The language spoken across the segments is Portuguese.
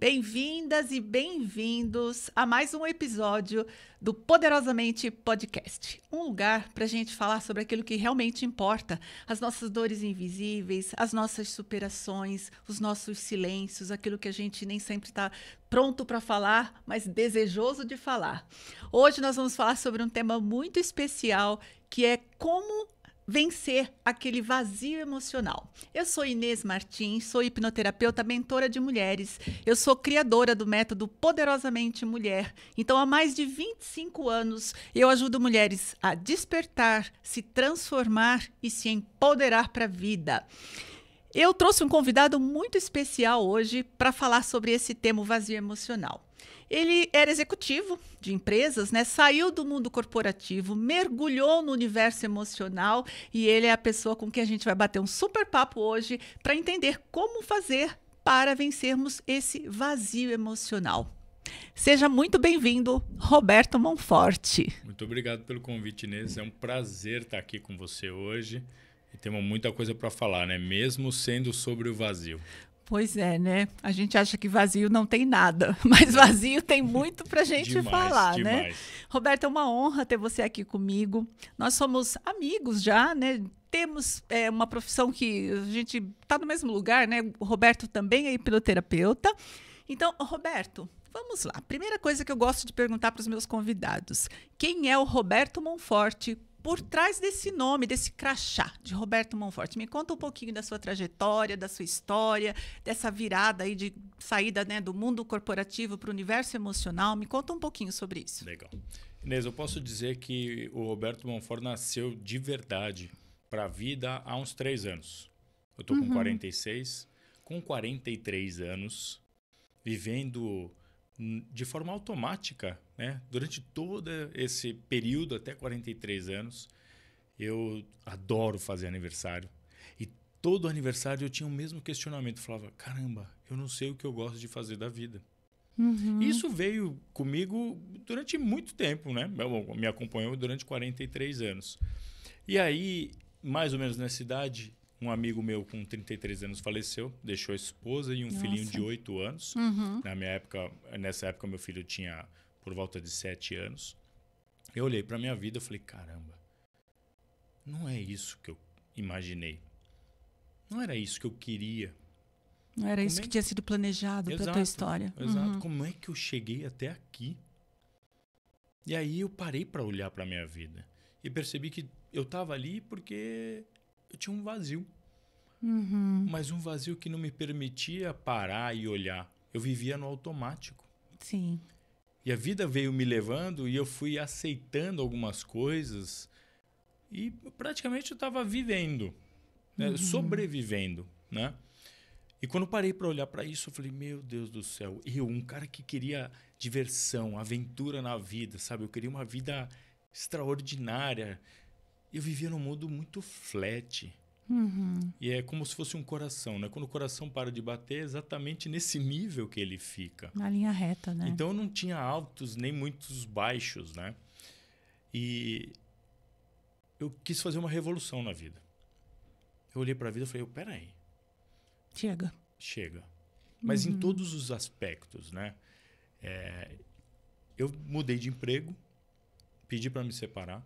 Bem-vindas e bem-vindos a mais um episódio do Poderosamente Podcast. Um lugar para a gente falar sobre aquilo que realmente importa, as nossas dores invisíveis, as nossas superações, os nossos silêncios, aquilo que a gente nem sempre está pronto para falar, mas desejoso de falar. Hoje nós vamos falar sobre um tema muito especial, que é como vencer aquele vazio emocional. Eu sou Inês Martins, sou hipnoterapeuta, mentora de mulheres. Eu sou criadora do método Poderosamente Mulher. Então, há mais de 25 anos, eu ajudo mulheres a despertar, se transformar e se empoderar para a vida. Eu trouxe um convidado muito especial hoje para falar sobre esse tema, o vazio emocional. Ele era executivo de empresas, né? Saiu do mundo corporativo, mergulhou no universo emocional e ele é a pessoa com quem a gente vai bater um super papo hoje para entender como fazer para vencermos esse vazio emocional. Seja muito bem-vindo, Roberto Monforte. Muito obrigado pelo convite, Inês. É um prazer estar aqui com você hoje e temos muita coisa para falar, né? Mesmo sendo sobre o vazio. Pois é, né? A gente acha que vazio não tem nada, mas vazio tem muito pra gente falar, demais. né? Roberto, é uma honra ter você aqui comigo. Nós somos amigos já, né? Temos uma profissão que a gente está no mesmo lugar, né? O Roberto também é hipnoterapeuta. Então, Roberto, vamos lá. Primeira coisa que eu gosto de perguntar para os meus convidados: quem é o Roberto Monforte por trás desse nome, desse crachá de Roberto Monforte? Me conta um pouquinho da sua trajetória, da sua história, dessa virada aí de saída, né, do mundo corporativo para o universo emocional. Me conta um pouquinho sobre isso. Legal. Inês, eu posso dizer que o Roberto Monforte nasceu de verdade para a vida há uns 3 anos. Eu estou com 46, com 43 anos, vivendo de forma automática, né? Durante todo esse período, até 43 anos, eu adoro fazer aniversário. E todo aniversário eu tinha o mesmo questionamento. Eu falava, caramba, eu não sei o que eu gosto de fazer da vida. Isso veio comigo durante muito tempo, né? Me acompanhou durante 43 anos. E aí, mais ou menos nessa idade, um amigo meu com 33 anos faleceu, deixou a esposa e um filhinho de 8 anos. Nessa época, meu filho tinha por volta de 7 anos. Eu olhei para a minha vida e falei, caramba, não é isso que eu imaginei. Não era isso que eu queria. Não era isso que tinha sido planejado para a tua história. Exato. Como é que eu cheguei até aqui? E aí eu parei para olhar para a minha vida e percebi que eu estava ali porque eu tinha um vazio. Mas um vazio que não me permitia parar e olhar. Eu vivia no automático. Sim. E a vida veio me levando e eu fui aceitando algumas coisas e praticamente eu estava vivendo, né? Sobrevivendo, né? E quando parei para olhar para isso, eu falei, meu Deus do céu, um cara que queria diversão, aventura na vida, sabe? Eu queria uma vida extraordinária. Eu vivia num mundo muito flat. E é como se fosse um coração, né? Quando o coração para de bater, é exatamente nesse nível que ele fica. Na linha reta, né? Então eu não tinha altos nem muitos baixos, né? E eu quis fazer uma revolução na vida. Eu olhei para a vida e falei, peraí. Chega. Mas em todos os aspectos, né? Eu mudei de emprego, pedi para me separar.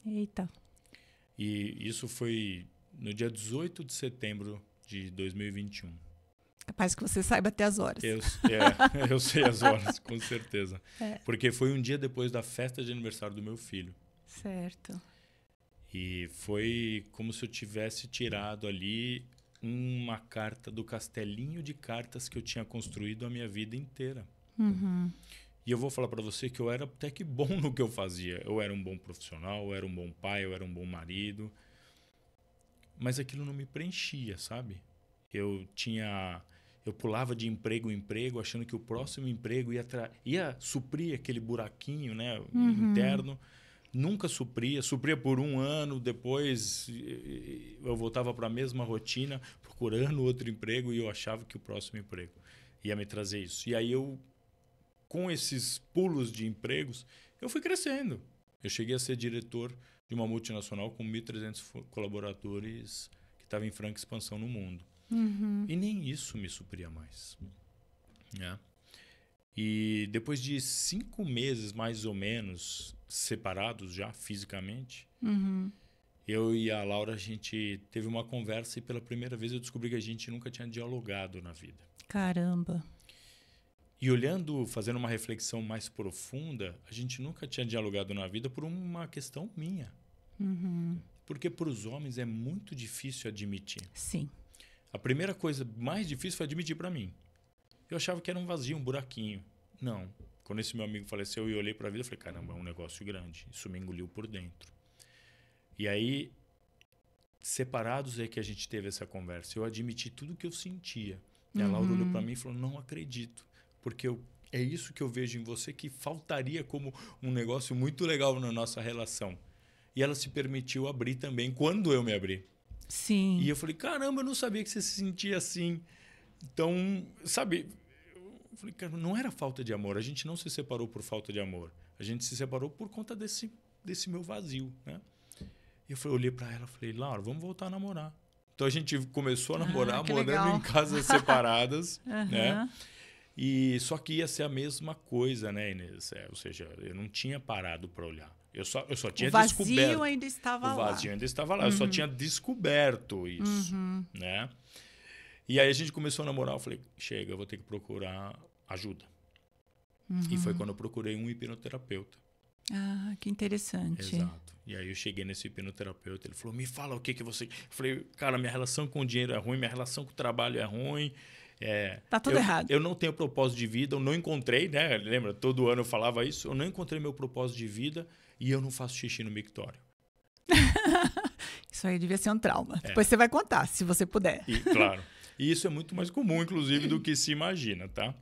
Eita. E isso foi no dia 18 de setembro de 2021. Capaz que você saiba até as horas. Eu sei as horas, com certeza. Porque foi um dia depois da festa de aniversário do meu filho. Certo. E foi como se eu tivesse tirado ali uma carta do castelinho de cartas que eu tinha construído a minha vida inteira. E eu vou falar para você que eu era até que bom no que eu fazia. Eu era um bom profissional, eu era um bom pai, eu era um bom marido. Mas aquilo não me preenchia, sabe? Eu pulava de emprego em emprego, achando que o próximo emprego ia suprir aquele buraquinho, né, interno. Nunca supria por 1 ano, depois eu voltava para a mesma rotina, procurando outro emprego, e eu achava que o próximo emprego ia me trazer isso. E aí com esses pulos de empregos, eu fui crescendo. Eu cheguei a ser diretor de uma multinacional com 1.300 colaboradores que estava em franca expansão no mundo. E nem isso me supria mais. né? E depois de 5 meses, mais ou menos, separados já fisicamente, eu e a Laura, a gente teve uma conversa e pela primeira vez eu descobri que a gente nunca tinha dialogado na vida. Caramba. E olhando, fazendo uma reflexão mais profunda, a gente nunca tinha dialogado na vida por uma questão minha. Porque para os homens é muito difícil admitir. Sim. A primeira coisa mais difícil foi admitir para mim. Eu achava que era um vazio, um buraquinho. Não. Quando esse meu amigo faleceu e eu olhei para a vida, eu falei, caramba, é um negócio grande. Isso me engoliu por dentro. E aí, separados é que a gente teve essa conversa. Eu admiti tudo que eu sentia. E a Laura olhou para mim e falou, não acredito. Porque é isso que eu vejo em você que faltaria como um negócio muito legal na nossa relação. E ela se permitiu abrir também quando eu me abri. Sim. E eu falei, caramba, eu não sabia que você se sentia assim. Então, sabe, eu falei, cara, não era falta de amor. A gente não se separou por falta de amor. A gente se separou por conta desse meu vazio, né? E eu olhei para ela e falei, Laura, vamos voltar a namorar. Então a gente começou a namorar, morando legal. em casas separadas, né? E só que ia ser a mesma coisa, né, Inês? Ou seja, eu não tinha parado para olhar. Eu só tinha descoberto. O vazio ainda estava lá. O vazio ainda estava lá. Eu só tinha descoberto isso, né? E aí a gente começou a namorar. Eu falei, chega, eu vou ter que procurar ajuda. E foi quando eu procurei um hipnoterapeuta. Ah, que interessante. Exato. E aí eu cheguei nesse hipnoterapeuta. Ele falou, me fala o que você... Eu falei, cara, minha relação com o dinheiro é ruim, minha relação com o trabalho é ruim. Tá tudo errado. Eu não tenho propósito de vida, eu não encontrei, né? Lembra? Todo ano eu falava isso. Eu não encontrei meu propósito de vida e eu não faço xixi no mictório. Isso aí devia ser um trauma. Depois você vai contar, se você puder. Claro. E isso é muito mais comum, inclusive, do que se imagina, tá?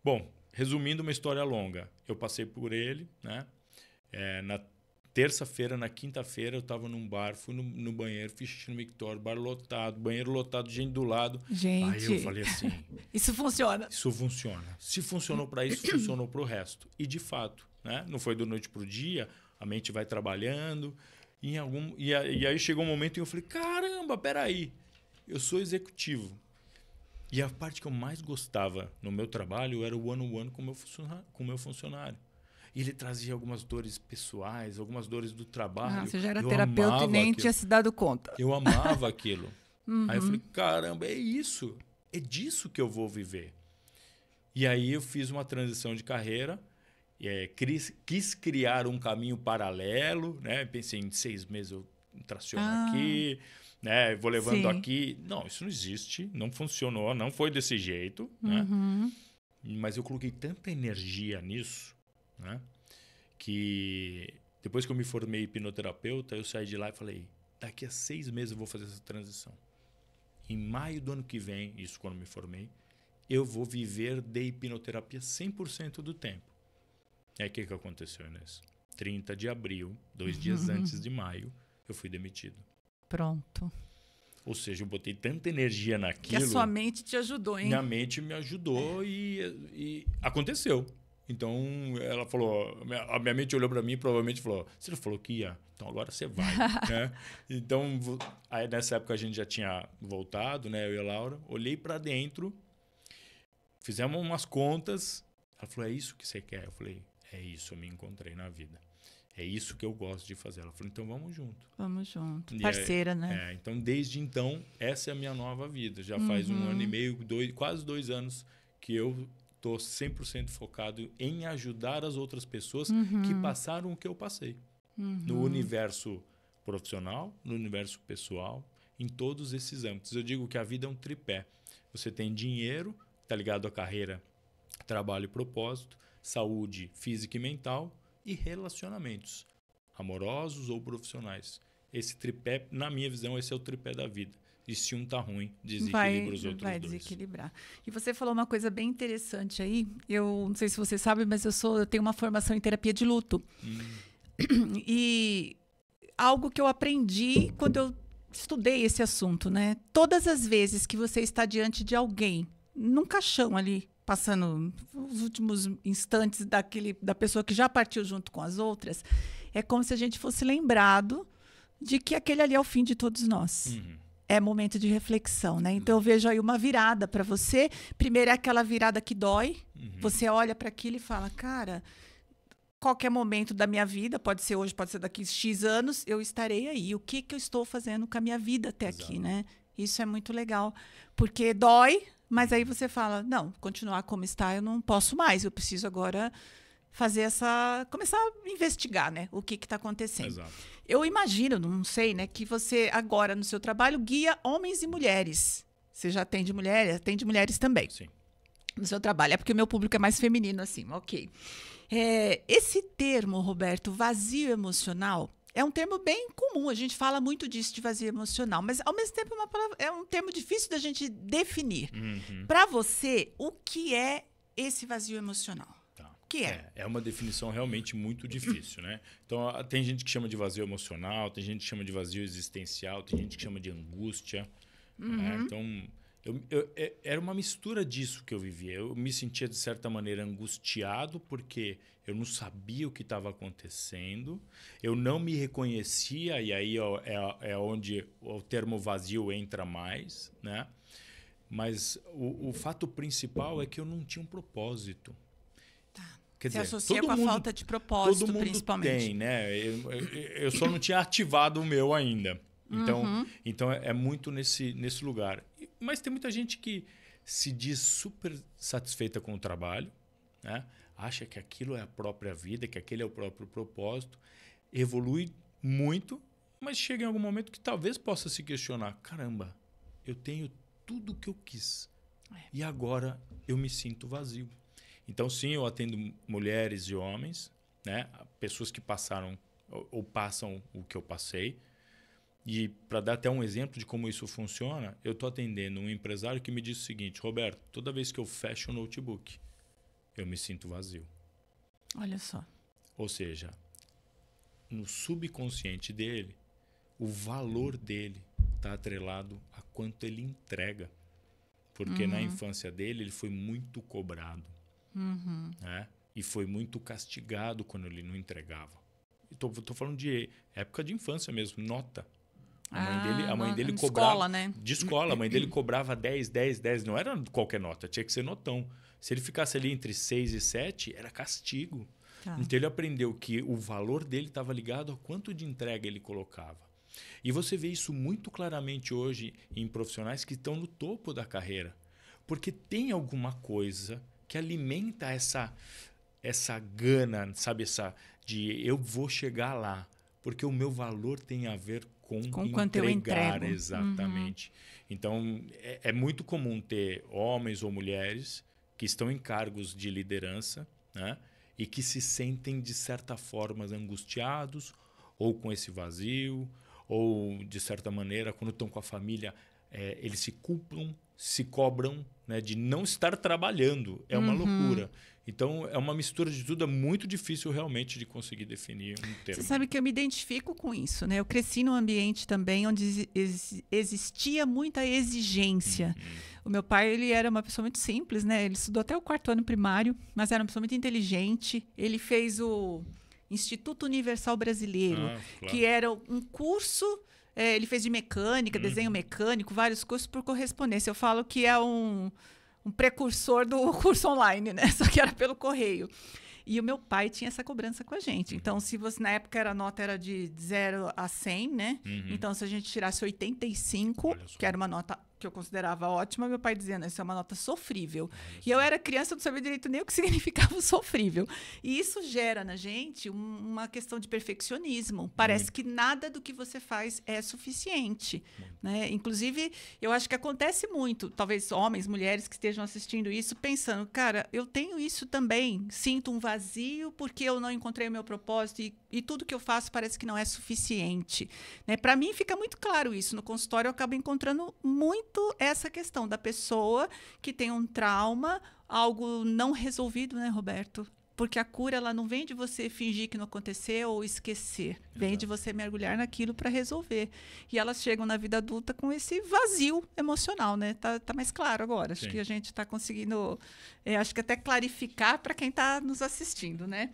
Bom, resumindo uma história longa. Eu passei por ele, né? Na terça-feira, na quinta-feira, eu estava num bar, fui no banheiro, fiz xixi no mictório, bar lotado, banheiro lotado, gente do lado. Gente, aí eu falei assim... Isso funciona. Isso funciona. Se funcionou para isso, funcionou para o resto. E, de fato, né? Não foi do noite para o dia, a mente vai trabalhando. E aí chegou um momento em que eu falei, caramba, peraí, eu sou executivo. E a parte que eu mais gostava no meu trabalho era o one-on-one com o meu funcionário. E ele trazia algumas dores pessoais, algumas dores do trabalho. Você já era terapeuta e nem tinha se dado conta. Eu amava aquilo. Aí eu falei, caramba, é isso. É disso que eu vou viver. E aí eu fiz uma transição de carreira. Quis criar um caminho paralelo, né? Pensei em 6 meses eu traciono aqui, né? Vou levando aqui. Não, isso não existe, não funcionou, não foi desse jeito, né? Mas eu coloquei tanta energia nisso, né? Que depois que eu me formei hipnoterapeuta, eu saí de lá e falei, daqui a 6 meses eu vou fazer essa transição. Em maio do ano que vem, isso quando me formei, eu vou viver de hipnoterapia 100% do tempo. Aí o que aconteceu, Inês? 30 de abril, 2 dias antes de maio, eu fui demitido. Pronto. Ou seja, eu botei tanta energia naquilo... Que a sua mente te ajudou, hein? Minha mente me ajudou e aconteceu. Então, ela falou... A minha mente olhou para mim e provavelmente falou, você não falou que ia? Então, agora você vai. Né? Então, aí, nessa época a gente já tinha voltado, né? Eu e a Laura. Olhei para dentro, fizemos umas contas. Ela falou, é isso que você quer? Eu falei... É isso, eu me encontrei na vida. É isso que eu gosto de fazer. Ela falou, então vamos junto. Vamos junto. Parceira, né? Então, desde então, essa é a minha nova vida. Já faz 1 ano e meio, quase 2 anos que eu estou 100% focado em ajudar as outras pessoas que passaram o que eu passei. No universo profissional, no universo pessoal, em todos esses âmbitos. Eu digo que a vida é um tripé. Você tem dinheiro, está ligado à carreira, trabalho e propósito, saúde física e mental e relacionamentos, amorosos ou profissionais. Esse tripé, na minha visão, esse é o tripé da vida. E se um tá ruim, desequilibra os outros dois. Vai desequilibrar. E você falou uma coisa bem interessante aí. Eu não sei se você sabe, mas eu tenho uma formação em terapia de luto. E algo que eu aprendi quando eu estudei esse assunto, né? Todas as vezes que você está diante de alguém, num caixão ali, passando os últimos instantes da pessoa que já partiu junto com as outras, é como se a gente fosse lembrado de que aquele ali é o fim de todos nós. é momento de reflexão, né? Então eu vejo aí uma virada para você. Primeiro é aquela virada que dói. Você olha para aquilo e fala, cara, qualquer momento da minha vida, pode ser hoje, pode ser daqui X anos, eu estarei aí. O que eu estou fazendo com a minha vida até aqui, né? Isso é muito legal, porque dói, mas aí você fala, não, continuar como está, eu não posso mais, eu preciso agora começar a investigar, né, o que está acontecendo. Exato. Eu imagino, não sei, né, que você agora no seu trabalho guia homens e mulheres. Você já atende mulheres também. Sim. No seu trabalho. É porque o meu público é mais feminino, assim, ok. Esse termo, Roberto, vazio emocional, é um termo bem comum. A gente fala muito disso, de vazio emocional, mas ao mesmo tempo é um termo difícil da gente definir. Para você, o que é esse vazio emocional? Que é uma definição realmente muito difícil, né? Então, tem gente que chama de vazio emocional, tem gente que chama de vazio existencial, tem gente que chama de angústia. Né? Então, era uma mistura disso que eu vivia. Eu me sentia, de certa maneira, angustiado porque eu não sabia o que estava acontecendo, eu não me reconhecia, e aí é onde o termo vazio entra mais, né? Mas o fato principal é que eu não tinha um propósito. Quer dizer, associa com a falta de propósito, todo mundo principalmente. Tem, né? Eu só não tinha ativado o meu ainda. Então é muito nesse lugar. Mas tem muita gente que se diz super satisfeita com o trabalho, né? Acha que aquilo é a própria vida, que aquele é o próprio propósito, evolui muito, mas chega em algum momento que talvez possa se questionar: caramba, eu tenho tudo o que eu quis e agora eu me sinto vazio. Então, sim, eu atendo mulheres e homens, né? Pessoas que passaram ou passam o que eu passei. E para dar até um exemplo de como isso funciona, eu estou atendendo um empresário que me disse o seguinte: Roberto, toda vez que eu fecho o notebook, eu me sinto vazio. Olha só. Ou seja, no subconsciente dele, o valor dele está atrelado a quanto ele entrega. Porque na infância dele, ele foi muito cobrado. Né? E foi muito castigado quando ele não entregava. Estou falando de época de infância mesmo, nota. A mãe dele cobrava... Escola, né? De escola, a mãe dele cobrava 10. Não era qualquer nota, tinha que ser notão. Se ele ficasse ali entre 6 e 7, era castigo. Tá. Então ele aprendeu que o valor dele estava ligado a quanto de entrega ele colocava. E você vê isso muito claramente hoje em profissionais que estão no topo da carreira. Porque tem alguma coisa que alimenta essa gana, sabe? De eu vou chegar lá, porque o meu valor tem a ver com quanto eu entrego. Exatamente. Então, é muito comum ter homens ou mulheres que estão em cargos de liderança, né? E que se sentem, de certa forma, angustiados ou com esse vazio, ou, de certa maneira, quando estão com a família, eles se culpam, se cobram, né, de não estar trabalhando. É uma loucura. Então, é uma mistura de tudo. É muito difícil realmente de conseguir definir um termo. Você sabe que eu me identifico com isso, né? Eu cresci num ambiente também onde existia muita exigência. O meu pai, ele era uma pessoa muito simples, né? Ele estudou até o 4º ano primário, mas era uma pessoa muito inteligente. Ele fez o Instituto Universal Brasileiro, claro. que era um curso... ele fez de mecânica, desenho mecânico, vários cursos por correspondência. Eu falo que é um precursor do curso online, né? Só que era pelo correio. E o meu pai tinha essa cobrança com a gente. Então, se você, na época, a nota era de 0 a 100, né? Então, se a gente tirasse 85, que era uma nota que eu considerava ótima, meu pai dizia, isso é uma nota sofrível. E eu era criança, eu não sabia direito nem o que significava o sofrível. E isso gera na gente uma questão de perfeccionismo. Parece que nada do que você faz é suficiente. Né? Inclusive, eu acho que acontece muito, talvez homens, mulheres que estejam assistindo isso, pensando, cara, eu tenho isso também, sinto um vazio porque eu não encontrei o meu propósito e tudo que eu faço parece que não é suficiente. Né? Para mim, fica muito claro isso. No consultório, eu acabo encontrando muito essa questão da pessoa que tem um trauma, algo não resolvido, né, Roberto? Porque a cura, ela não vem de você fingir que não aconteceu ou esquecer. Vem de você mergulhar naquilo para resolver. E elas chegam na vida adulta com esse vazio emocional, né? Tá mais claro agora. Acho que a gente está conseguindo, acho que até clarificar para quem está nos assistindo, né?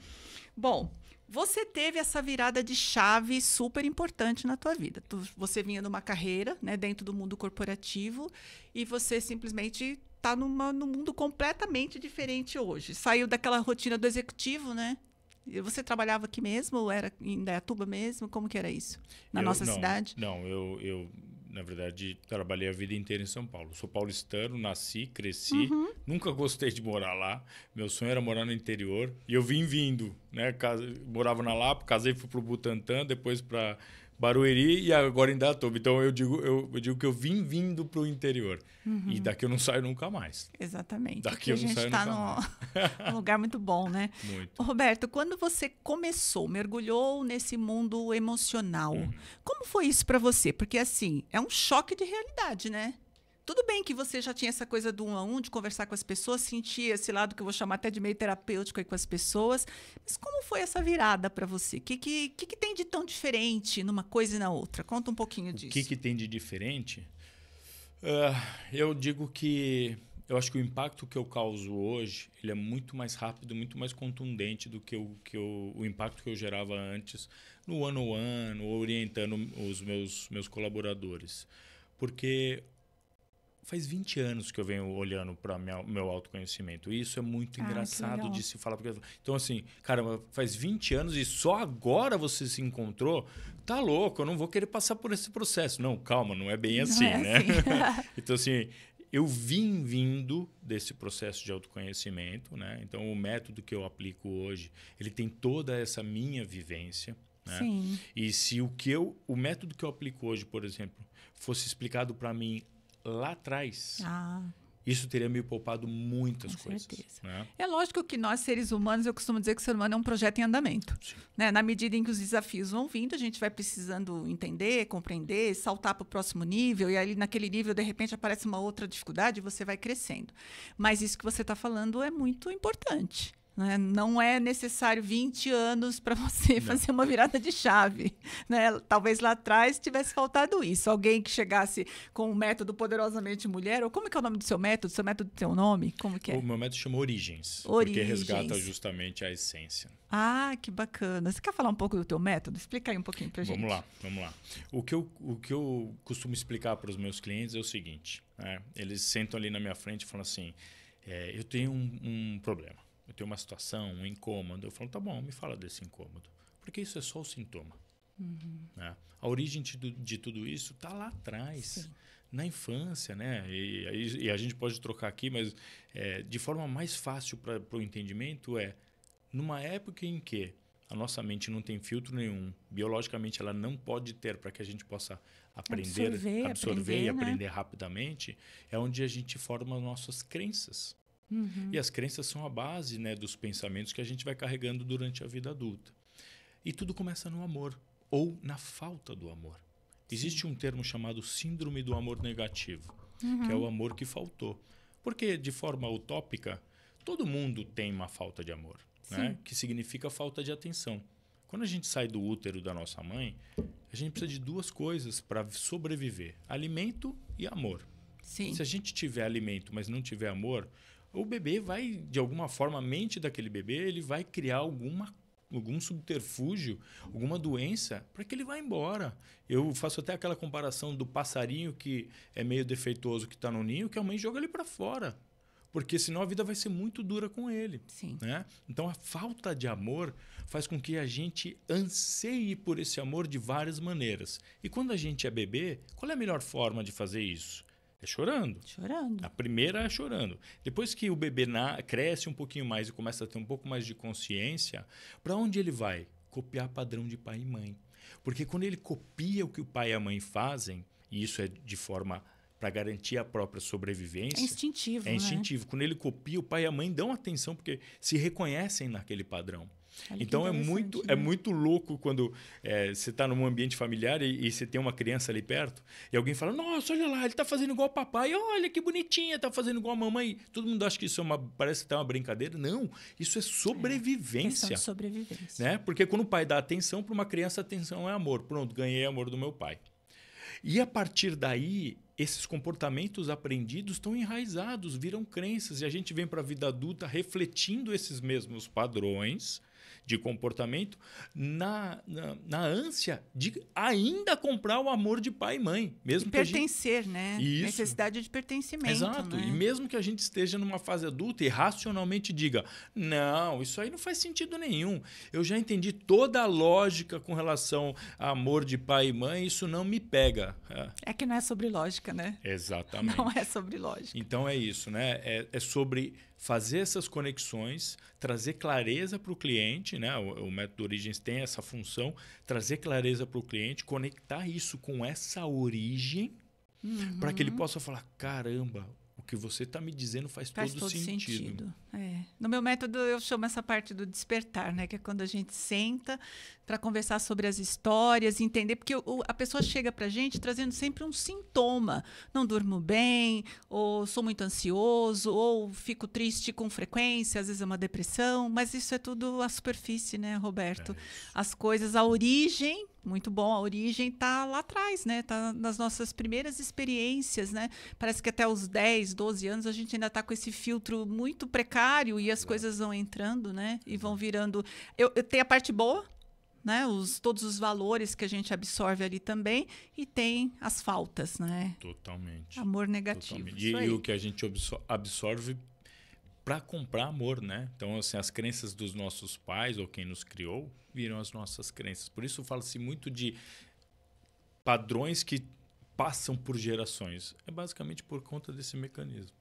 Bom, Você teve essa virada de chave super importante na tua vida. Você vinha numa carreira, né, dentro do mundo corporativo e você simplesmente está num mundo completamente diferente hoje. Saiu daquela rotina do executivo, né? E você trabalhava aqui mesmo ou era em Indaiatuba mesmo? Como que era isso? Na nossa cidade? Não, eu na verdade, trabalhei a vida inteira em São Paulo. Sou paulistano, nasci, cresci, nunca gostei de morar lá. Meu sonho era morar no interior e eu vim vindo, né? Morava na Lapa, casei, fui para o Butantã, depois para Barueri e agora em Indaiatuba. Então eu digo que eu vim vindo para o interior e daqui eu não saio nunca mais. Exatamente. Daqui a gente está num lugar muito bom, né? Muito. Roberto, quando você começou, mergulhou nesse mundo emocional, como foi isso para você? Porque assim, é um choque de realidade, né? Tudo bem que você já tinha essa coisa do 1 a 1, de conversar com as pessoas, sentia esse lado que eu vou chamar até de meio terapêutico aí com as pessoas. Mas como foi essa virada para você? O que tem de tão diferente numa coisa e na outra? Conta um pouquinho disso. O que tem de diferente? Eu digo que eu acho que o impacto que eu causo hoje ele é muito mais rápido, muito mais contundente do que o impacto que eu gerava antes no one-on-one, orientando os meus colaboradores. Porque faz 20 anos que eu venho olhando para o meu autoconhecimento. E isso é muito engraçado de se falar. Porque, então, assim, caramba, faz 20 anos e só agora você se encontrou? Tá louco, eu não vou querer passar por esse processo. Não, calma, não é bem assim, né? Assim. Então, assim, eu vim vindo desse processo de autoconhecimento, né? Então, o método que eu aplico hoje, ele tem toda essa minha vivência. Né? Sim. E se o método que eu aplico hoje, por exemplo, fosse explicado para mim lá atrás, isso teria me poupado muitas coisas. Certeza. Né? É lógico que nós, seres humanos, eu costumo dizer que o ser humano é um projeto em andamento. Né? Na medida em que os desafios vão vindo, a gente vai precisando entender, compreender, saltar para o próximo nível, e aí naquele nível, de repente, aparece uma outra dificuldade e você vai crescendo. Mas isso que você está falando é muito importante. Né? Não é necessário 20 anos para você fazer uma virada de chave. Né? Talvez lá atrás tivesse faltado isso. Alguém que chegasse com o método Poderosamente Mulher, ou como é que é o nome do seu método? Seu método tem um nome? Como que é? O meu método chama Origens, porque resgata justamente a essência. Ah, que bacana. Você quer falar um pouco do teu método? Explica aí um pouquinho para gente. Vamos lá. O que eu costumo explicar para os meus clientes é o seguinte. Né? Eles sentam ali na minha frente e falam assim, eu tenho um problema. Eu tenho uma situação, um incômodo. Eu falo, tá bom, me fala desse incômodo. Porque isso é só o sintoma. Né? A origem de tudo isso está lá atrás, na infância. Né? E a gente pode trocar aqui, mas de forma mais fácil para o entendimento numa época em que a nossa mente não tem filtro nenhum, biologicamente ela não pode ter para que a gente possa absorver e aprender rapidamente, é onde a gente forma nossas crenças. E as crenças são a base, né, dos pensamentos que a gente vai carregando durante a vida adulta. E tudo começa no amor, ou na falta do amor. Existe um termo chamado síndrome do amor negativo, que é o amor que faltou. Porque, de forma utópica, todo mundo tem uma falta de amor, né? Que significa falta de atenção. Quando a gente sai do útero da nossa mãe, a gente precisa de duas coisas para sobreviver: alimento e amor. Se a gente tiver alimento, mas não tiver amor, o bebê vai, de alguma forma, a mente daquele bebê, ele vai criar algum subterfúgio, alguma doença, para que ele vá embora. Eu faço até aquela comparação do passarinho que é meio defeituoso, que está no ninho, que a mãe joga ele para fora. Porque senão a vida vai ser muito dura com ele. Né? Então, a falta de amor faz com que a gente anseie por esse amor de várias maneiras. E quando a gente é bebê, qual é a melhor forma de fazer isso? É chorando. A primeira é chorando. Depois que o bebê cresce um pouquinho mais e começa a ter um pouco mais de consciência, para onde ele vai? Copiar padrão de pai e mãe. Porque quando ele copia o que o pai e a mãe fazem, e isso é de forma para garantir a própria sobrevivência... É instintivo, É instintivo. Né? Quando ele copia, o pai e a mãe dão atenção porque se reconhecem naquele padrão. Olha, então é muito louco quando você está num ambiente familiar e você tem uma criança ali perto e alguém fala, nossa, olha lá, ele está fazendo igual o papai, olha que bonitinha, está fazendo igual a mamãe. Todo mundo acha que isso parece até uma brincadeira. Não, isso é sobrevivência. Questão de sobrevivência. Né? Porque quando o pai dá atenção, para uma criança atenção é amor. Pronto, ganhei amor do meu pai. E a partir daí, esses comportamentos aprendidos estão enraizados, viram crenças e a gente vem para a vida adulta refletindo esses mesmos padrões de comportamento na ânsia de ainda comprar o amor de pai e mãe. Mesmo que pertencer, né? Isso. Necessidade de pertencimento. Exato. Né? E mesmo que a gente esteja numa fase adulta e racionalmente diga, não, isso aí não faz sentido nenhum. Eu já entendi toda a lógica com relação a amor de pai e mãe, isso não me pega. É que não é sobre lógica, né? Exatamente. Não é sobre lógica. Então é isso, né? É sobre fazer essas conexões, trazer clareza para o cliente, né? O método Origens tem essa função, trazer clareza para o cliente, conectar isso com essa origem, para que ele possa falar, caramba, o que você está me dizendo faz todo sentido. No meu método, eu chamo essa parte do despertar, né? Que é quando a gente senta para conversar sobre as histórias, entender, porque a pessoa chega para a gente trazendo sempre um sintoma. Não durmo bem, ou sou muito ansioso, ou fico triste com frequência, às vezes é uma depressão, mas isso é tudo a superfície, né, Roberto? As coisas, a origem, muito bom, a origem está lá atrás, né? Está nas nossas primeiras experiências, né? Parece que até os 10, 12 anos a gente ainda está com esse filtro muito precário e as coisas vão entrando, né? E vão virando... Eu tenho a parte boa, né? Todos os valores que a gente absorve ali também, e tem as faltas, né? Totalmente. Amor negativo. Totalmente. E o que a gente absorve para comprar amor, né? Então, assim, as crenças dos nossos pais ou quem nos criou viram as nossas crenças. Por isso fala-se muito de padrões que passam por gerações. É basicamente por conta desse mecanismo.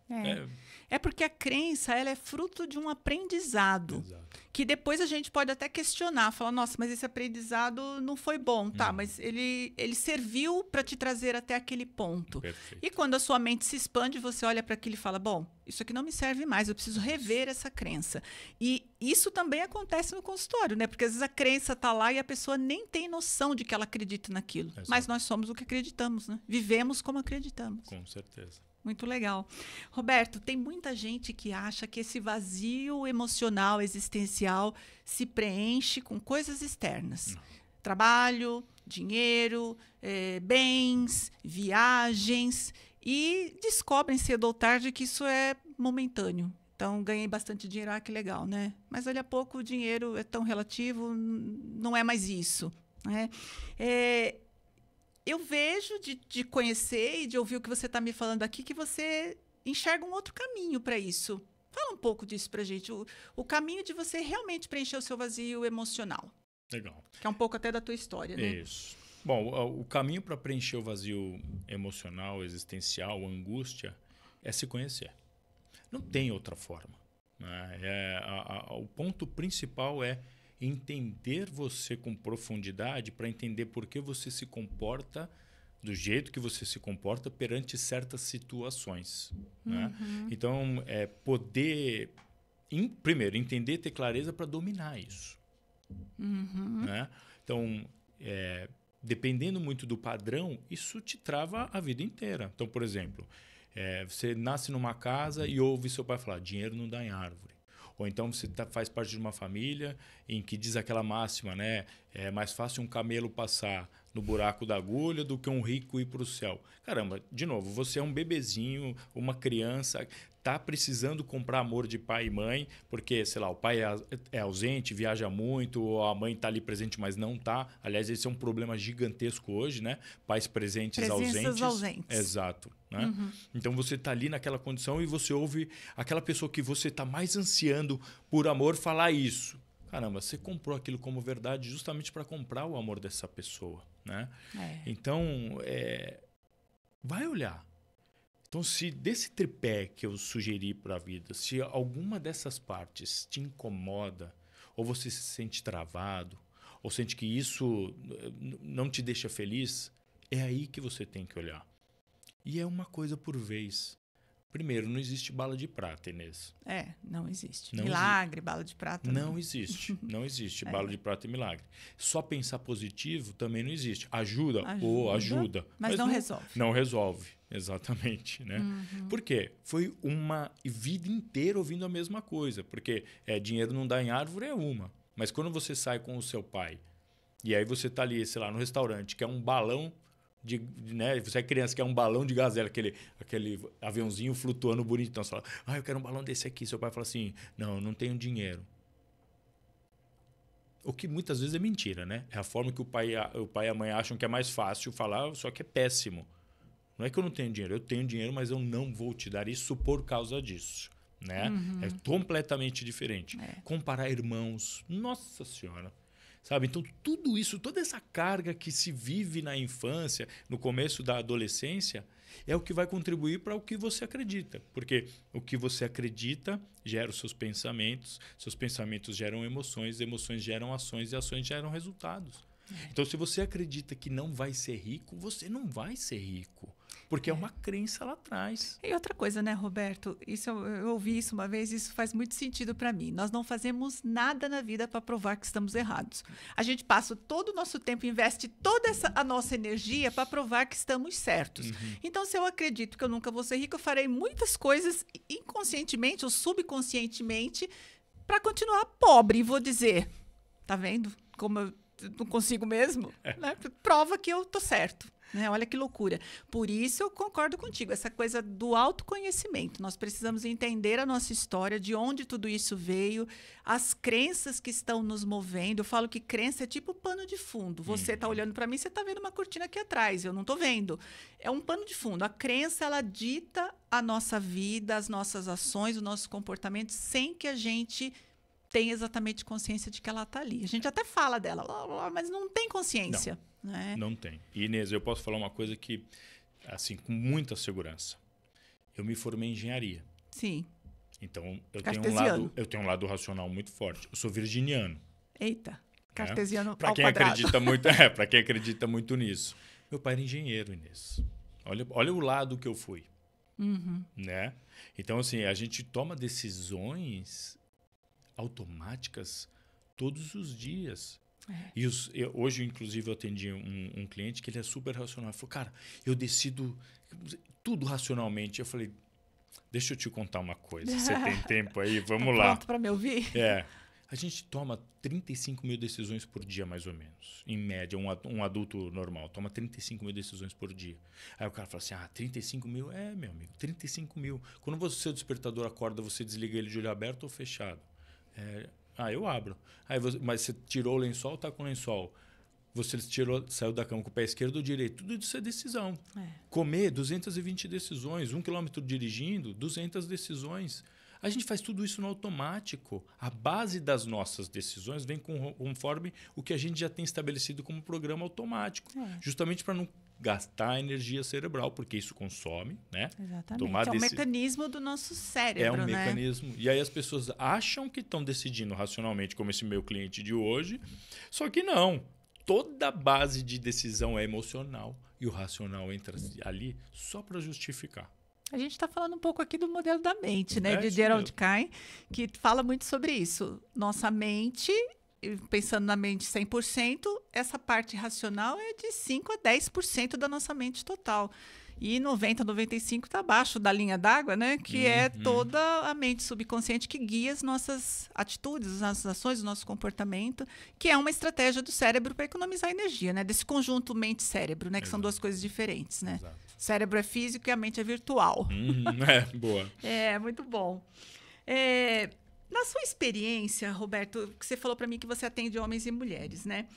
É porque a crença, ela é fruto de um aprendizado. Exato. Que depois a gente pode até questionar, falar, nossa, mas esse aprendizado não foi bom, tá? Mas ele serviu para te trazer até aquele ponto. Perfeito. E quando a sua mente se expande, você olha para aquilo e fala, bom, isso aqui não me serve mais, eu preciso rever essa crença. E isso também acontece no consultório, né? Porque às vezes a crença está lá e a pessoa nem tem noção de que ela acredita naquilo. Exato. Mas nós somos o que acreditamos, né? Vivemos como acreditamos. Com certeza. Muito legal. Roberto, tem muita gente que acha que esse vazio emocional, existencial, se preenche com coisas externas. Não. Trabalho, dinheiro, bens, viagens, e descobrem cedo ou tarde que isso é momentâneo. Então, ganhei bastante dinheiro, que legal, né? Mas, olha, pouco o dinheiro é tão relativo, não é mais isso, né? Eu vejo de conhecer e de ouvir o que você está me falando aqui, que você enxerga um outro caminho para isso. Fala um pouco disso para a gente. O caminho de você realmente preencher o seu vazio emocional. Legal. Que é um pouco até da tua história, né? Isso. Bom, o caminho para preencher o vazio emocional, existencial, angústia, é se conhecer. Não tem outra forma. Né? O ponto principal é entender você com profundidade, para entender por que você se comporta do jeito que você se comporta perante certas situações. Né? Então, poder, primeiro, entender, ter clareza para dominar isso. Né? Então, dependendo muito do padrão, isso te trava a vida inteira. Então, por exemplo, você nasce numa casa e ouve seu pai falar, dinheiro não dá em árvore. Ou então você faz parte de uma família em que diz aquela máxima, né? É mais fácil um camelo passar no buraco da agulha do que um rico ir para o céu. Caramba, de novo, você é um bebezinho, uma criança, está precisando comprar amor de pai e mãe, porque, sei lá, o pai é ausente, viaja muito, ou a mãe está ali presente, mas não está. Aliás, esse é um problema gigantesco hoje, né? Pais presentes ausentes. Exato. Né? Então, você está ali naquela condição e você ouve aquela pessoa que você está mais ansiando por amor falar isso. Caramba, você comprou aquilo como verdade justamente para comprar o amor dessa pessoa. Né? Então, vai olhar. Então, se desse tripé que eu sugeri para a vida, se alguma dessas partes te incomoda, ou você se sente travado, ou sente que isso não te deixa feliz, é aí que você tem que olhar. E é uma coisa por vez. Primeiro, não existe bala de prata, Inês. Não existe. Milagre, bala de prata. Não existe. Não existe bala de prata e milagre. Só pensar positivo também não existe. Ajuda. Ajuda. Mas não resolve. Não resolve, exatamente. Né? Por quê? Foi uma vida inteira ouvindo a mesma coisa. Porque dinheiro não dá em árvore é uma. Mas quando você sai com o seu pai, e aí você está ali, sei lá, no restaurante, que é um balão... né? Você é criança, quer um balão de gazela, aquele aviãozinho flutuando bonito. Então, você fala, eu quero um balão desse aqui. Seu pai fala assim, não tenho dinheiro. O que muitas vezes é mentira, né? É a forma que o pai e a mãe acham que é mais fácil falar, só que é péssimo. Não é que eu não tenho dinheiro, eu tenho dinheiro, mas eu não vou te dar isso por causa disso. Né? É completamente diferente. Comparar irmãos, nossa senhora. Sabe? Então, tudo isso, toda essa carga que se vive na infância, no começo da adolescência, é o que vai contribuir para o que você acredita. Porque o que você acredita gera os seus pensamentos geram emoções geram ações e ações geram resultados. Então, se você acredita que não vai ser rico, você não vai ser rico. Porque é uma crença lá atrás. E outra coisa, né, Roberto? Isso eu ouvi isso uma vez, isso faz muito sentido para mim. Nós não fazemos nada na vida para provar que estamos errados. A gente passa todo o nosso tempo, investe toda a nossa energia para provar que estamos certos. Então, se eu acredito que eu nunca vou ser rico, eu farei muitas coisas inconscientemente ou subconscientemente para continuar pobre. E vou dizer, tá vendo como eu não consigo mesmo? Né? Prova que eu tô certo. Né? Olha que loucura. Por isso eu concordo contigo, essa coisa do autoconhecimento. Nós precisamos entender a nossa história, de onde tudo isso veio, as crenças que estão nos movendo. Eu falo que crença é tipo pano de fundo. Você está olhando para mim, você está vendo uma cortina aqui atrás, eu não estou vendo. É um pano de fundo. A crença, ela dita a nossa vida, as nossas ações, o nosso comportamento, sem que a gente tenha exatamente consciência de que ela está ali. A gente até fala dela, mas não tem consciência. Não tem. E, Inês, eu posso falar uma coisa que, assim, com muita segurança. Eu me formei em engenharia. Sim. Então, eu tenho um lado racional muito forte. Eu sou virginiano. Eita, cartesiano ao quadrado. Para quem acredita muito nisso. Meu pai era engenheiro, Inês. Olha o lado que eu fui. Né? Então, assim, a gente toma decisões automáticas todos os dias. E hoje, inclusive, eu atendi um cliente que ele é super racional. Ele falou, cara, eu decido tudo racionalmente. Eu falei, deixa eu te contar uma coisa. Você tem tempo aí? Vamos lá. Pronto para me ouvir? A gente toma 35 mil decisões por dia, mais ou menos. Em média, um adulto normal toma 35 mil decisões por dia. Aí o cara fala assim, 35 mil? Meu amigo, 35 mil. Quando o seu despertador acorda, você desliga ele de olho aberto ou fechado? Eu abro. Mas você tirou o lençol, tá com o lençol. Você saiu da cama com o pé esquerdo ou direito. Tudo isso é decisão. Comer, 220 decisões. 1 quilômetro dirigindo, 200 decisões. A gente faz tudo isso no automático. A base das nossas decisões vem conforme o que a gente já tem estabelecido como programa automático. Justamente para não gastar energia cerebral, porque isso consome, né? Exatamente. É um mecanismo do nosso cérebro, É um mecanismo. E aí as pessoas acham que estão decidindo racionalmente, como esse meu cliente de hoje, só que não. Toda a base de decisão é emocional e o racional entra ali só para justificar. A gente está falando um pouco aqui do modelo da mente, né? De Gerald Cain, que fala muito sobre isso. Nossa mente, pensando na mente 100%, essa parte racional é de 5 a 10% da nossa mente total. E 90, 95 está abaixo da linha d'água, né? Que é toda a mente subconsciente que guia as nossas atitudes, as nossas ações, o nosso comportamento, que é uma estratégia do cérebro para economizar energia, né? Desse conjunto mente-cérebro, né? Que são duas coisas diferentes, né? Exato. Cérebro é físico e a mente é virtual. Boa. Muito bom. Na sua experiência, Roberto, que você falou para mim que você atende homens e mulheres, né?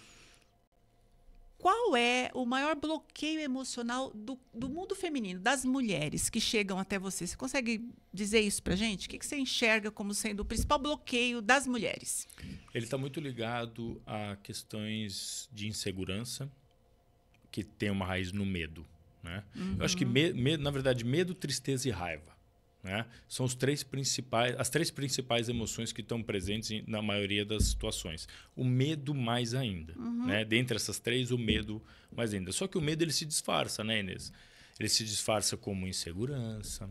Qual é o maior bloqueio emocional do mundo feminino, das mulheres que chegam até você? Você consegue dizer isso pra gente? O que você enxerga como sendo o principal bloqueio das mulheres? Ele está muito ligado a questões de insegurança, que tem uma raiz no medo. Né? Eu acho que, na verdade, medo, tristeza e raiva. Né? São as três principais emoções que estão presentes na maioria das situações. O medo mais ainda. Né? Dentre essas três, o medo mais ainda. Só que o medo ele se disfarça, né, Inês? Ele se disfarça como insegurança,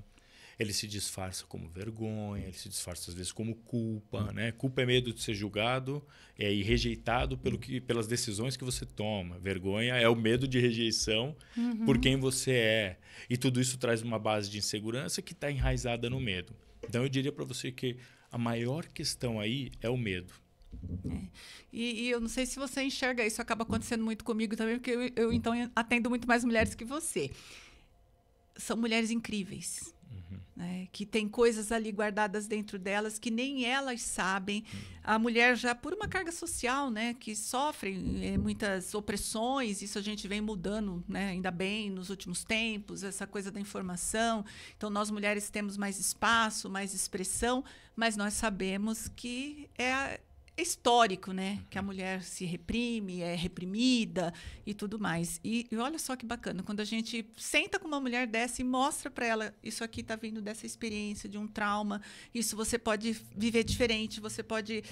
ele se disfarça como vergonha, ele se disfarça às vezes como culpa. Né? Culpa é medo de ser julgado e rejeitado pelas decisões que você toma. Vergonha é o medo de rejeição por quem você é. E tudo isso traz uma base de insegurança que está enraizada no medo. Então eu diria para você que a maior questão aí é o medo. E eu não sei se você enxerga isso, acaba acontecendo muito comigo também, porque eu então atendo muito mais mulheres que você. São mulheres incríveis. Né? Que tem coisas ali guardadas dentro delas que nem elas sabem. A mulher já por uma carga social, né, que sofre muitas opressões, isso a gente vem mudando, né, ainda bem nos últimos tempos, essa coisa da informação. Então nós mulheres temos mais espaço, mais expressão, mas nós sabemos que é histórico, né? Que a mulher se reprime, é reprimida e tudo mais. E olha só que bacana, quando a gente senta com uma mulher dessa e mostra para ela, isso aqui está vindo dessa experiência, de um trauma, isso você pode viver diferente, você pode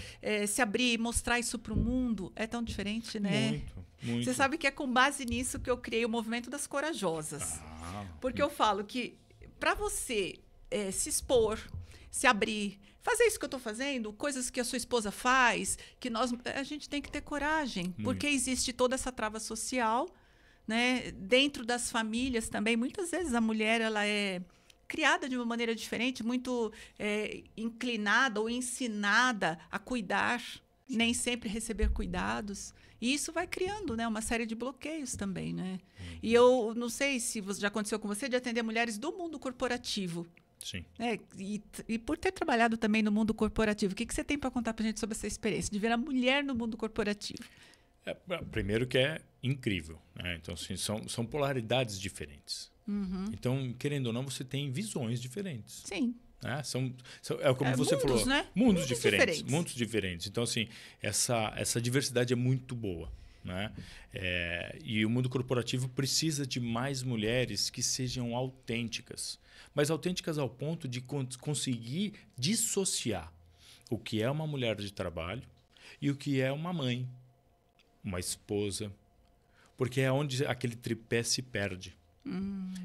se abrir, mostrar isso para o mundo. É tão diferente, né? Muito, muito. Você sabe que é com base nisso que eu criei o Movimento das Corajosas. Porque eu falo que para você se expor, se abrir, fazer isso que eu estou fazendo, coisas que a sua esposa faz, que a gente tem que ter coragem, porque existe toda essa trava social, né? Dentro das famílias também. Muitas vezes a mulher ela é criada de uma maneira diferente, muito inclinada ou ensinada a cuidar, nem sempre receber cuidados. E isso vai criando, né, uma série de bloqueios também, né? E eu não sei se já aconteceu com você de atender mulheres do mundo corporativo. Sim. E por ter trabalhado também no mundo corporativo, o que você tem para contar para a gente sobre essa experiência de ver a mulher no mundo corporativo? Primeiro que é incrível, né? Então, assim, são polaridades diferentes. Então, querendo ou não, você tem visões diferentes. Sim. Né? É como você mundos, falou, né? mundos diferentes. Mundos diferentes. Então, assim, essa diversidade é muito boa. Né? E o mundo corporativo precisa de mais mulheres que sejam autênticas. Mas autênticas ao ponto de conseguir dissociar o que é uma mulher de trabalho e o que é uma mãe, uma esposa. Porque é onde aquele tripé se perde.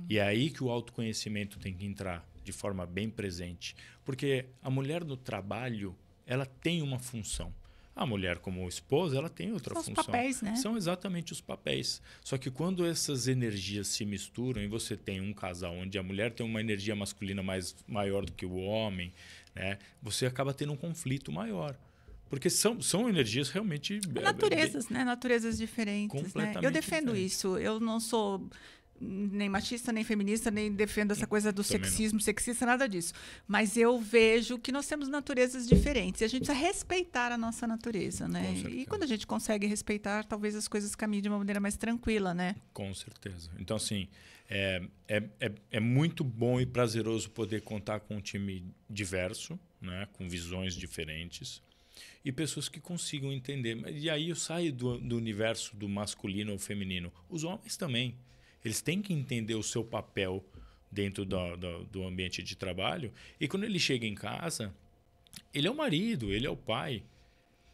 E é aí que o autoconhecimento tem que entrar de forma bem presente. Porque a mulher no trabalho, ela tem uma função. A mulher como esposa, ela tem outra função. São os papéis, né? São exatamente os papéis. Só que quando essas energias se misturam e você tem um casal onde a mulher tem uma energia masculina maior do que o homem, né? Você acaba tendo um conflito maior. Porque são energias realmente... Naturezas, né? Naturezas diferentes. Completamente né? Eu defendo diferentes. isso. Eu não sou nem machista, nem feminista, nem defendo essa coisa do sexismo, sexista, nada disso. Mas eu vejo que nós temos naturezas diferentes. E a gente precisa respeitar a nossa natureza, né? E quando a gente consegue respeitar, talvez as coisas caminhem de uma maneira mais tranquila, né? Com certeza. Então, assim, é muito bom e prazeroso poder contar com um time diverso, né? Com visões diferentes. E pessoas que consigam entender. E aí eu saio do universo do masculino ou feminino. Os homens também. Eles têm que entender o seu papel dentro do ambiente de trabalho. E quando ele chega em casa, ele é o marido, ele é o pai.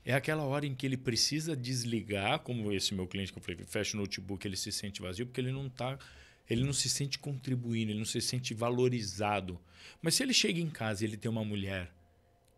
É aquela hora em que ele precisa desligar, como esse meu cliente que eu falei, fecha o notebook, ele se sente vazio, porque ele não se sente contribuindo, ele não se sente valorizado. Mas se ele chega em casa e ele tem uma mulher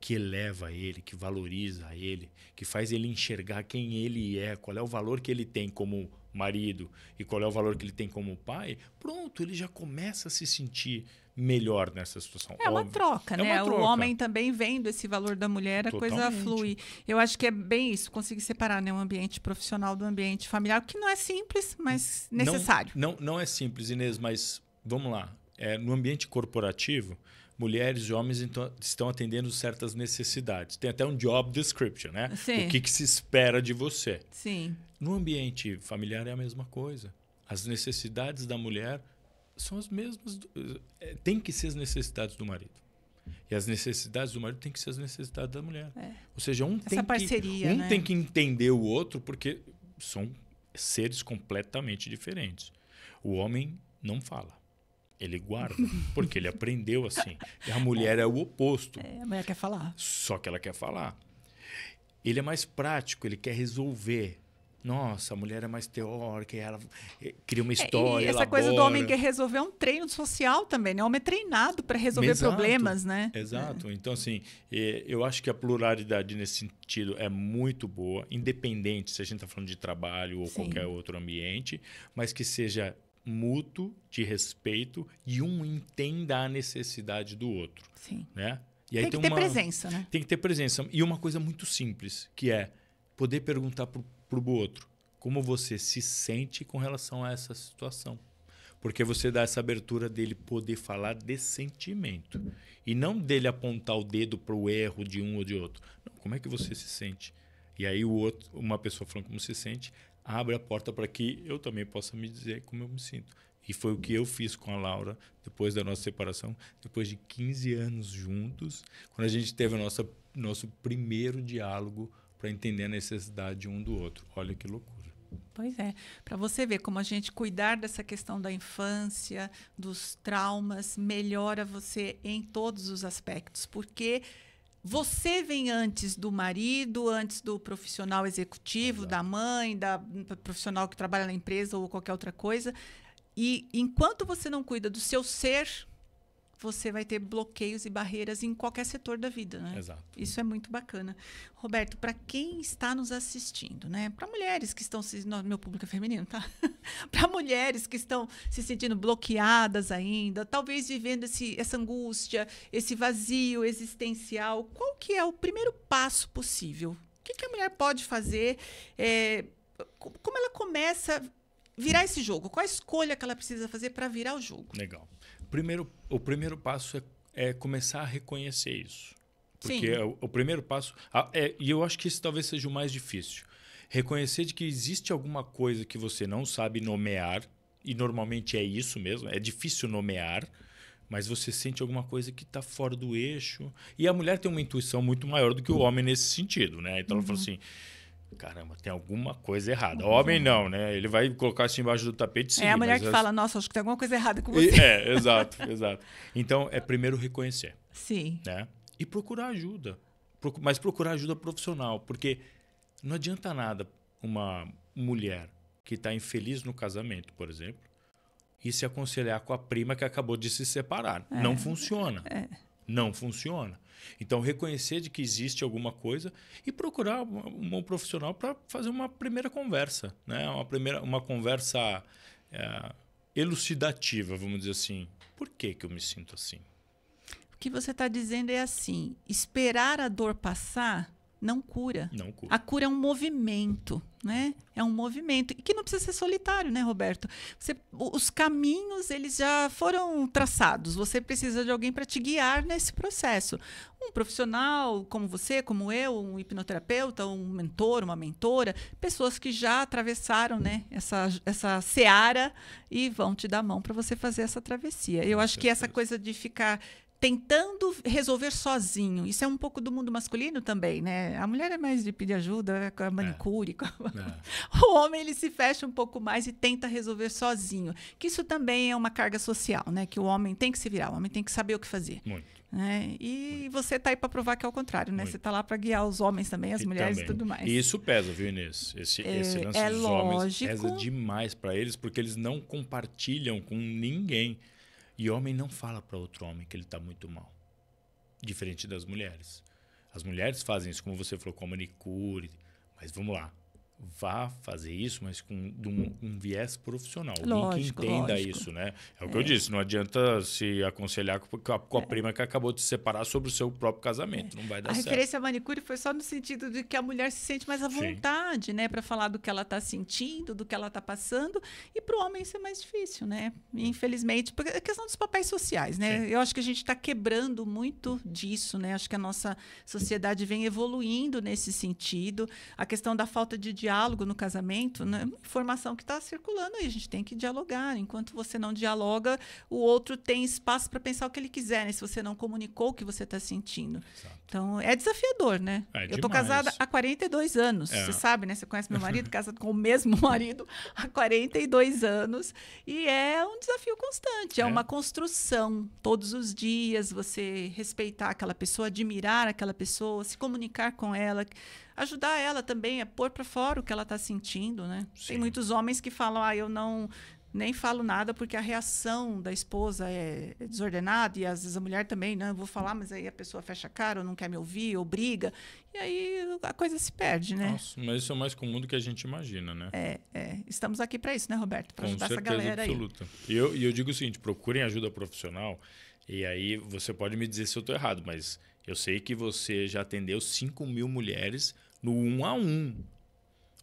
que eleva ele, que valoriza ele, que faz ele enxergar quem ele é, qual é o valor que ele tem como marido e qual é o valor que ele tem como pai, pronto, ele já começa a se sentir melhor nessa situação. É uma troca, né? O homem também vendo esse valor da mulher, a coisa flui. Eu acho que é bem isso, conseguir separar, né, o ambiente profissional do ambiente familiar, que não é simples, mas necessário. Não é simples, Inês, mas vamos lá. No ambiente corporativo, mulheres e homens estão atendendo certas necessidades. Tem até um job description, né? Sim. O que se espera de você. Sim. No ambiente familiar é a mesma coisa. As necessidades da mulher são as mesmas. Tem que ser as necessidades do marido. E as necessidades do marido têm que ser as necessidades da mulher. Ou seja, um tem que entender o outro, porque são seres completamente diferentes. O homem não fala. Ele guarda, porque ele aprendeu assim. E a mulher é o oposto. A mulher quer falar. Só que ela quer falar. Ele é mais prático, ele quer resolver. Nossa, a mulher é mais teórica, ela cria uma história, e essa coisa do homem quer resolver é um treino social também, né? O homem é treinado para resolver problemas, né? Exato. Então, assim, eu acho que a pluralidade nesse sentido é muito boa, independente se a gente está falando de trabalho ou qualquer outro ambiente, mas que seja mútuo, de respeito, e um entenda a necessidade do outro. Sim. Né? E aí tem que ter presença, né? Tem que ter presença. E uma coisa muito simples, que é poder perguntar para o outro como você se sente com relação a essa situação. Porque você dá essa abertura dele poder falar de sentimento. E não dele apontar o dedo para o erro de um ou de outro. Não, como é que você se sente? E aí uma pessoa falando como se sente, abre a porta para que eu também possa me dizer como eu me sinto. E foi o que eu fiz com a Laura depois da nossa separação, depois de 15 anos juntos, quando a gente teve o nosso primeiro diálogo para entender a necessidade um do outro. Olha que loucura. Pois é, para você ver como a gente cuidar dessa questão da infância, dos traumas, melhora você em todos os aspectos, porque você vem antes do marido, antes do profissional executivo, Exato. da mãe, da profissional que trabalha na empresa ou qualquer outra coisa, e enquanto você não cuida do seu ser, você vai ter bloqueios e barreiras em qualquer setor da vida, né? Exato. Isso é muito bacana. Roberto, para quem está nos assistindo, né? Para mulheres que estão se... Meu público é feminino, tá? Para mulheres que estão se sentindo bloqueadas ainda, talvez vivendo essa angústia, esse vazio existencial, qual que é o primeiro passo possível? O que a mulher pode fazer? Como ela começa a virar esse jogo? Qual a escolha que ela precisa fazer para virar o jogo? Legal. O primeiro passo é começar a reconhecer isso. Porque o primeiro passo... e eu acho que esse talvez seja o mais difícil. Reconhecer de que existe alguma coisa que você não sabe nomear, e normalmente é isso mesmo, é difícil nomear, mas você sente alguma coisa que está fora do eixo. E a mulher tem uma intuição muito maior do que o homem nesse sentido, né? Então ela fala assim... Caramba, tem alguma coisa errada. O homem não, né? Ele vai colocar isso embaixo do tapete e seguir. É a mulher que fala, nossa, acho que tem alguma coisa errada com você. Exato. Então, é primeiro reconhecer. Sim. Né? E procurar ajuda. Mas procurar ajuda profissional. Porque não adianta nada uma mulher que está infeliz no casamento, por exemplo, e se aconselhar com a prima que acabou de se separar. Não funciona. Não funciona. Então, reconhecer de que existe alguma coisa e procurar um profissional para fazer uma primeira conversa, né? Uma conversa elucidativa, vamos dizer assim. Por que eu me sinto assim? O que você está dizendo é assim, esperar a dor passar não cura. Não cura. A cura é um movimento, né? É um movimento. E que não precisa ser solitário, né, Roberto? Os caminhos, eles já foram traçados. Você precisa de alguém para te guiar nesse processo. Um profissional como você, como eu, um hipnoterapeuta, um mentor, uma mentora, pessoas que já atravessaram, né, essa seara e vão te dar a mão para você fazer essa travessia. Eu acho que essa coisa de ficar tentando resolver sozinho. Isso é um pouco do mundo masculino também, né? A mulher é mais de pedir ajuda com a manicure. O homem, ele se fecha um pouco mais e tenta resolver sozinho. Que isso também é uma carga social, né? Que o homem tem que se virar, o homem tem que saber o que fazer. Muito. Né? E você está aí para provar que é o contrário, né? Você está lá para guiar os homens também, as mulheres e tudo mais. E isso pesa, viu, Inês? Esse lance dos homens pesa demais para eles, porque eles não compartilham com ninguém. E homem não fala para outro homem que ele está muito mal. Diferente das mulheres. As mulheres fazem isso, como você falou, com a manicure. Mas vamos lá. Vá fazer isso, mas com um viés profissional. Alguém que entenda isso, né? É o que eu disse. Não adianta se aconselhar com a prima que acabou de se separar sobre o seu próprio casamento. Não vai dar certo. A referência à manicure foi só no sentido de que a mulher se sente mais à vontade, né? Para falar do que ela está sentindo, do que ela está passando. E para o homem isso é mais difícil, né? Infelizmente, porque é questão dos papéis sociais, né? Eu acho que a gente está quebrando muito disso, né? Acho que a nossa sociedade vem evoluindo nesse sentido. A questão da falta de diálogo no casamento, né? Informação que está circulando aí, a gente tem que dialogar. Enquanto você não dialoga, o outro tem espaço para pensar o que ele quiser, né? Se você não comunicou o que você está sentindo. Exato. Então, é desafiador, né? Eu tô casada há 42 anos, você sabe, né? Você conhece meu marido, casado com o mesmo marido há 42 anos. E é um desafio constante, é uma construção. Todos os dias, você respeitar aquela pessoa, admirar aquela pessoa, se comunicar com ela, ajudar ela também a pôr para fora o que ela está sentindo, né? Sim. Tem muitos homens que falam, eu não nem falo nada porque a reação da esposa é desordenada e às vezes a mulher também, não, eu vou falar, mas aí a pessoa fecha a cara ou não quer me ouvir ou briga e aí a coisa se perde, né? Nossa, mas isso é mais comum do que a gente imagina, né? Estamos aqui para isso, né, Roberto? Para ajudar essa galera absoluta. aí. E eu digo o seguinte, procurem ajuda profissional e aí você pode me dizer se eu estou errado, mas eu sei que você já atendeu 5.000 mulheres no 1 a 1.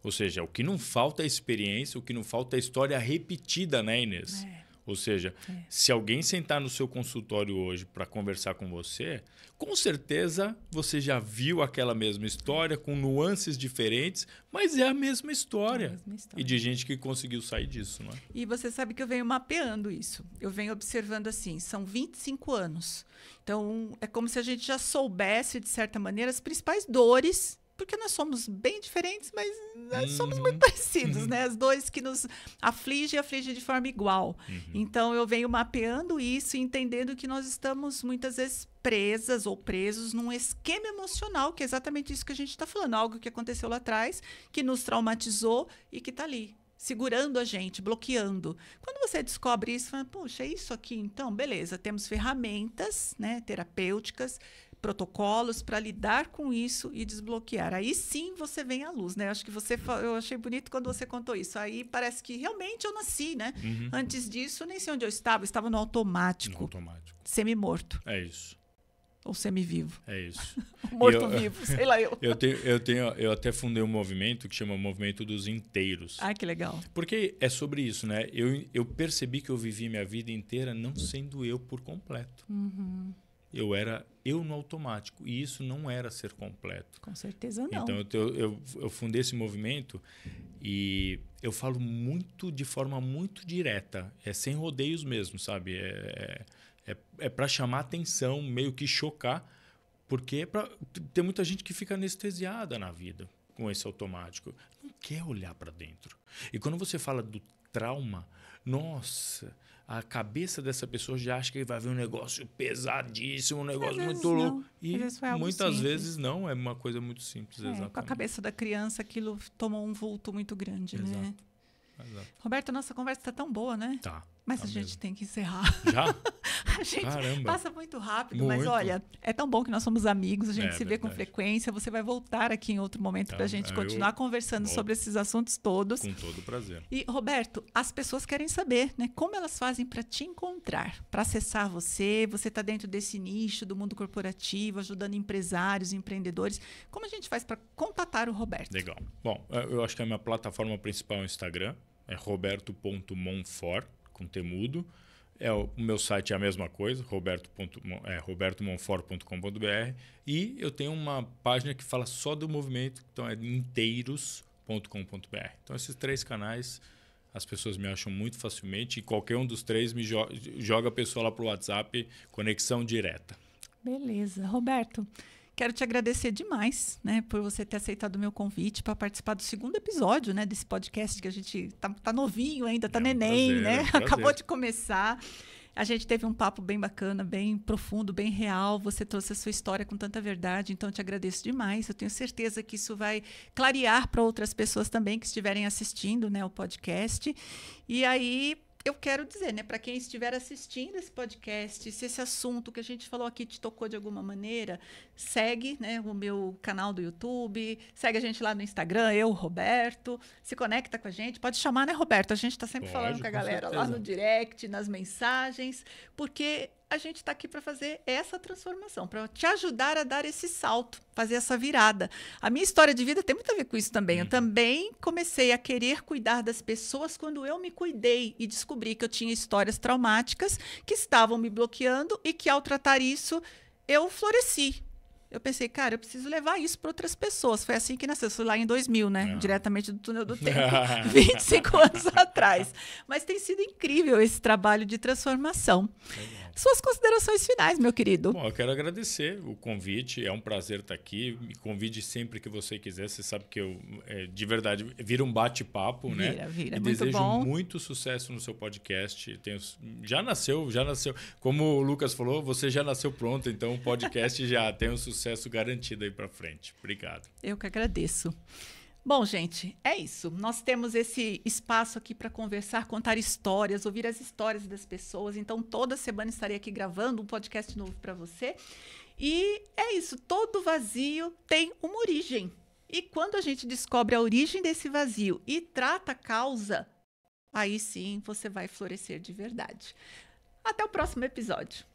Ou seja, o que não falta é experiência, o que não falta é história repetida, né, Inês? Ou seja, se alguém sentar no seu consultório hoje para conversar com você, com certeza você já viu aquela mesma história com nuances diferentes, mas é a mesma história. É a mesma história. E de gente que conseguiu sair disso, não é? E você sabe que eu venho mapeando isso. Eu venho observando assim, são 25 anos. Então, é como se a gente já soubesse, de certa maneira, as principais dores, porque nós somos bem diferentes, mas nós somos muito parecidos, né? As dores que nos afligem de forma igual. Então, eu venho mapeando isso e entendendo que nós estamos, muitas vezes, presas ou presos num esquema emocional, que é exatamente isso que a gente está falando. Algo que aconteceu lá atrás, que nos traumatizou e que está ali, segurando a gente, bloqueando. Quando você descobre isso, fala, puxa, é isso aqui, então, beleza, temos ferramentas, né, terapêuticas, protocolos para lidar com isso e desbloquear. Aí sim você vem à luz, né? Acho que eu achei bonito quando você contou isso. Aí parece que realmente eu nasci, né? Antes disso, nem sei onde eu estava no automático. No automático. Semi-morto. É isso. Ou semi-vivo. É isso. Morto-vivo, sei lá eu. Eu até fundei um movimento que chama Movimento dos Inteiros. Ah, que legal. Porque é sobre isso, né? Eu percebi que eu vivi minha vida inteira não sendo eu por completo. Eu era eu no automático. E isso não era ser completo. Com certeza não. Então, eu fundei esse movimento e eu falo de forma muito direta. É sem rodeios mesmo, sabe? É para chamar atenção, meio que chocar, porque tem muita gente que fica anestesiada na vida com esse automático. Não quer olhar para dentro. E quando você fala do trauma, nossa, a cabeça dessa pessoa já acha que vai ver um negócio pesadíssimo, um negócio muito louco. E muitas vezes não, é uma coisa muito simples. Exatamente. Com a cabeça da criança, aquilo tomou um vulto muito grande, né? Exato. Roberto, nossa conversa está tão boa, né? Tá. Mas a gente tem que encerrar. Já? A gente Caramba. passa muito rápido, Muito. mas olha, é tão bom que nós somos amigos, a gente se vê com verdade. frequência. Você vai voltar aqui em outro momento para a gente continuar conversando sobre esses assuntos todos. Com todo prazer. E, Roberto, as pessoas querem saber, né? Como elas fazem para te encontrar, para acessar você. Você está dentro desse nicho do mundo corporativo, ajudando empresários, empreendedores. Como a gente faz para contatar o Roberto? Legal. Bom, eu acho que a minha plataforma principal é o Instagram. É roberto.monfort, com T mudo. O meu site é a mesma coisa, robertomonfort.com.br. E eu tenho uma página que fala só do movimento, então é inteiros.com.br. Então, esses 3 canais, as pessoas me acham muito facilmente. E qualquer um dos 3 me joga a pessoa lá para o WhatsApp, conexão direta. Beleza. Roberto, quero te agradecer demais, né, por você ter aceitado o meu convite para participar do 2º episódio, né, desse podcast que a gente tá novinho ainda, tá neném, né? Acabou de começar. A gente teve um papo bem bacana, bem profundo, bem real. Você trouxe a sua história com tanta verdade, então eu te agradeço demais. Eu tenho certeza que isso vai clarear para outras pessoas também que estiverem assistindo, né, o podcast. E aí eu quero dizer, né, para quem estiver assistindo esse podcast, se esse assunto que a gente falou aqui te tocou de alguma maneira, segue, né, o meu canal do YouTube, segue a gente lá no Instagram, Roberto, se conecta com a gente, pode chamar, né, Roberto? A gente está sempre falando com a galera lá no direct, nas mensagens, porque a gente está aqui para fazer essa transformação, para te ajudar a dar esse salto, fazer essa virada. A minha história de vida tem muito a ver com isso também. Eu também comecei a querer cuidar das pessoas quando eu me cuidei e descobri que eu tinha histórias traumáticas que estavam me bloqueando e que, ao tratar isso, eu floresci. Eu pensei, cara, eu preciso levar isso para outras pessoas. Foi assim que nasceu. Foi lá em 2000, né? Diretamente do túnel do tempo, 25 anos atrás. Mas tem sido incrível esse trabalho de transformação. Suas considerações finais, meu querido. Bom, eu quero agradecer o convite. É um prazer estar aqui. Me convide sempre que você quiser. Você sabe que eu, de verdade, vira um bate-papo, né? Vira. E muito desejo bom. muito sucesso no seu podcast. Já nasceu. Como o Lucas falou, você já nasceu pronto. Então, o podcast já tem um sucesso garantido aí para frente. Obrigado. Eu que agradeço. Bom, gente, é isso. Nós temos esse espaço aqui para conversar, contar histórias, ouvir as histórias das pessoas. Então, toda semana estarei aqui gravando um podcast novo para você. E é isso. Todo vazio tem uma origem. E quando a gente descobre a origem desse vazio e trata a causa, aí sim você vai florescer de verdade. Até o próximo episódio.